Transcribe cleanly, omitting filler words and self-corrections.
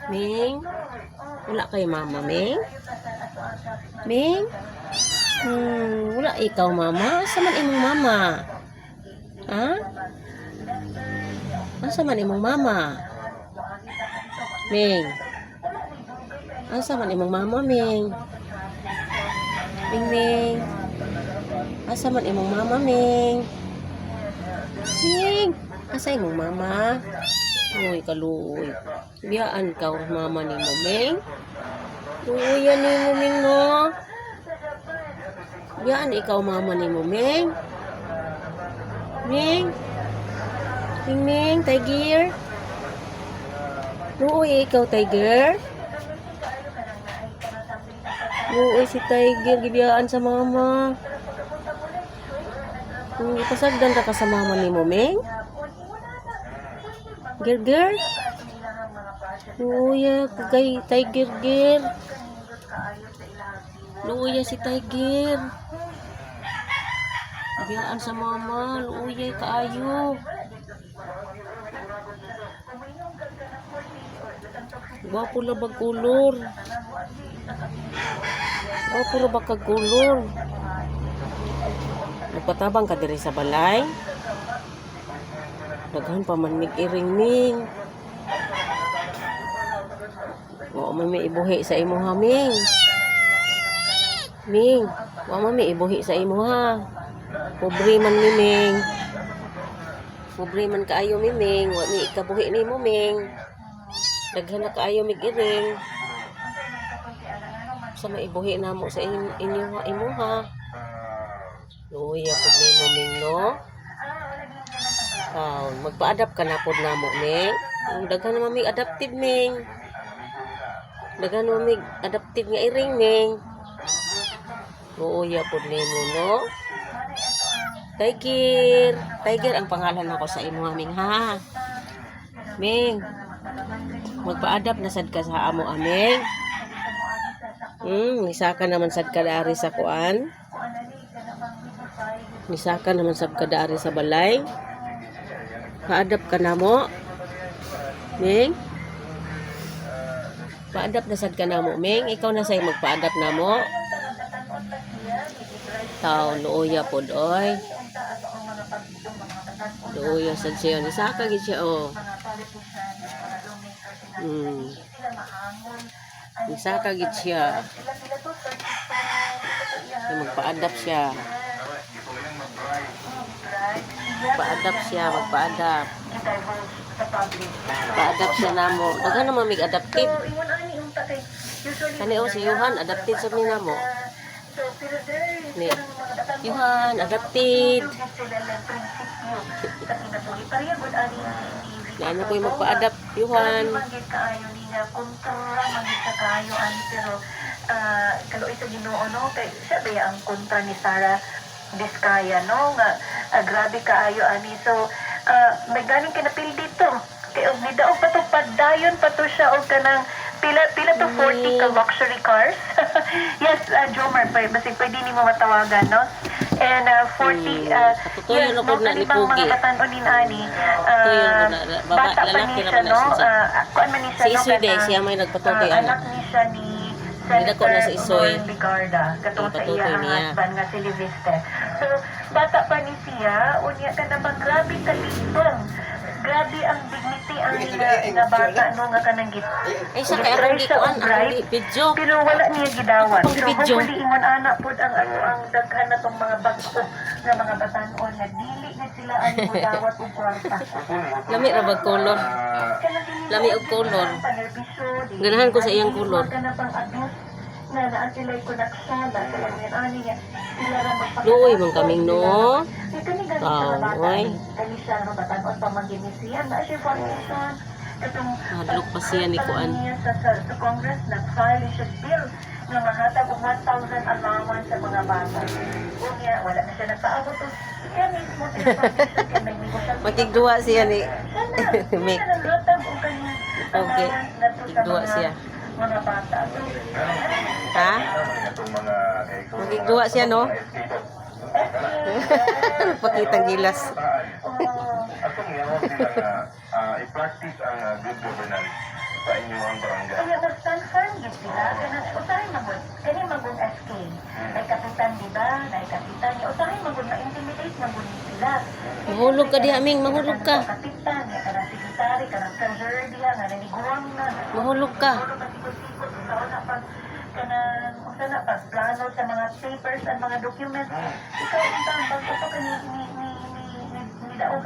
Ming? Wala kay mama, Ming? Ming? Wala ikaw, mama? Asa man imong mama? Ha? Asa man imong mama? Ming? Asa man imong mama, Ming? Ming, Ming? Asa man imong mama, Ming? Ming? Asa imong mama? Uy, kaluoy. Biyaan ka, mama ni mo, Ming? Uy, yan ni mo, Ming, no? Biyaan ikaw, mama ni mo, Ming? Ming? Ming, Ming, tiger? Uy, ikaw, tiger? Uy, si tiger, gibiyaan sa mama. Ipasagdan ka sa mama ni mo, Ming? Girl? Luya, kay tiger, girl. Luya si tiger. Biyaan sa mama. Luya, kaayo. Gwapo na bagkulor. Gwapo na bagkulor. Nagpatabang ka diri sa balay. Daghan pa man mig-iring, Ming. Wa man may ibuhi sa imo, ha, Ming. Ming, wa man may ibuhi sa imo, ha. Pobre man ni Ming. Pobre man kaayo mi, Ming. Wa may ikabuhi nimo, Ming. Daghan na kaayo mig-iring. Sa may ibuhi namo sa inyo, ha, imo, ha. Luya pud nimo, Ming, no? Magpa-adapt ka na po na mo, Ming. Daghan naman may adapted, Ming. Daghan naman may adapted nga iring, Ming. Uuya po ni mo, no? Tiger. Tiger ang pangalan ako sa imo, Ming, ha? Ming. Magpa-adapt na sad ka sa amo, Ming. Nisaka naman sad ka dari sa kuan. Nisaka naman sad ka dari sa balay. Pa-adapt ka na mo, Ming? Pa-adapt na sad ka na mo, Ming? Ikaw na sa'yo magpa-adapt na mo? Luoya po, doy. Luoya sad siya. Nisaka gid siya, oh. Nisaka gid siya. Magpa-adapt siya. Magpa-adapt siya, magpa-adapt. Pa-adapt siya na mo. Daghan naman mig adapted. Kani o si Johan, adapted sa mina mo. Ni. Johan, adapted. Ano ko yung magpa-adapt, Johan? Kalau ito Ginoo, no, kay siya ba ang kontra ni Sarah Diskaya, no, nga grabe kaayo ani. So may galing kinapil dito kay og nidaog pa to pagdayon pa to siya og kanang pila to 40 ka luxury cars. Yes, Jomar, basig pwede nimo matawagan, no? And 40 yes, no, kanibang mga katanon ni ani, bata pa ni siya, no? Kuan man ni siya, no? Si Isoy siya may nagpatutoy, anak ni siya ni Senator na si Isoy. Ligarda, katong sa iya ang husband nga si Liviste. So, bata pa ni siya, unya ka naman, grabe kalibang. Grabe ang dignity ang nga bata, no, nga kanang git. Ay, sa kaya kung di ko ang video. Pero wala niya gidawan. So, hopefully, ingon anak po ang daghan na tong mga bagko nga mga batanon na dili na sila ang mudawat o kwarta. Lami ra bag color. Lami og color. Ganahan ko sa iyang color. Na naan sila'y koneksyon, na sila ngayon ani nga, sila ra magpakita. Luoy mong kaming, no? Ito ni ganit sa bata, kani siya nga batanon pa mag-inisiyan, na siya formation, itong Hadlok pa siya ni Kuan. sa Congress, nag-file siya bill na mahatag og 1,000 allowance sa mga bata. Unya, wala na siya nagpaabot to. Kaya mismo sila foundation, kaya may negosasyon. Magtigduwa siya ni Mick. Siya naglatag o kanya Okay, tigduwa siya. Mga bata. Ha? Magigduwa siya, no? Pakitang gilas. Atong yawa sila nga i-practice ang good governance. sa inyong barangay? Kaya mag-stand firm gid sila. Usahay magod. Kani magod SK. Ay kapitan, di ba? Ay kapitan. Usahay magod ma-intimidate magod sila. Mahulog ka diha, Ming. Mahulog ka. Kapitan, kana sekretary, kana treasurer diha, nga naniguang na. Mahulog ka. Masikot-sikot, usa na pagplano sa mga papers at mga documents. Ikaw ang tambang ito ni daog